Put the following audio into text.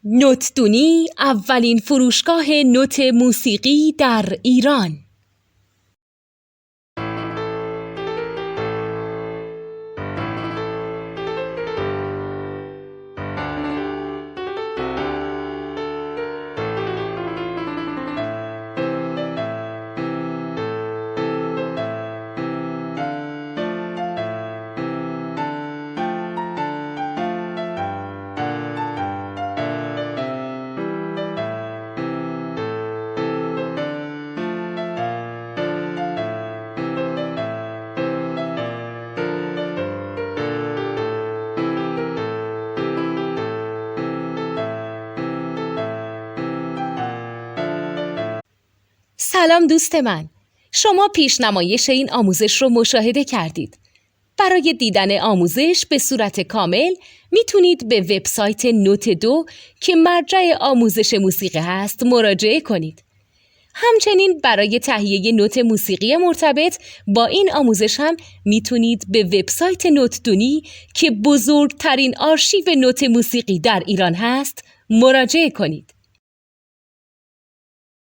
نوتدونی اولین فروشگاه نوت موسیقی در ایران. سلام دوست من، شما پیشنمایش این آموزش رو مشاهده کردید. برای دیدن آموزش به صورت کامل میتونید به وبسایت نوت2 که مرجع آموزش موسیقی هست مراجعه کنید. همچنین برای تهیه نوت موسیقی مرتبط با این آموزش هم میتونید به وبسایت نوتدونی که بزرگترین آرشیو نوت موسیقی در ایران هست مراجعه کنید.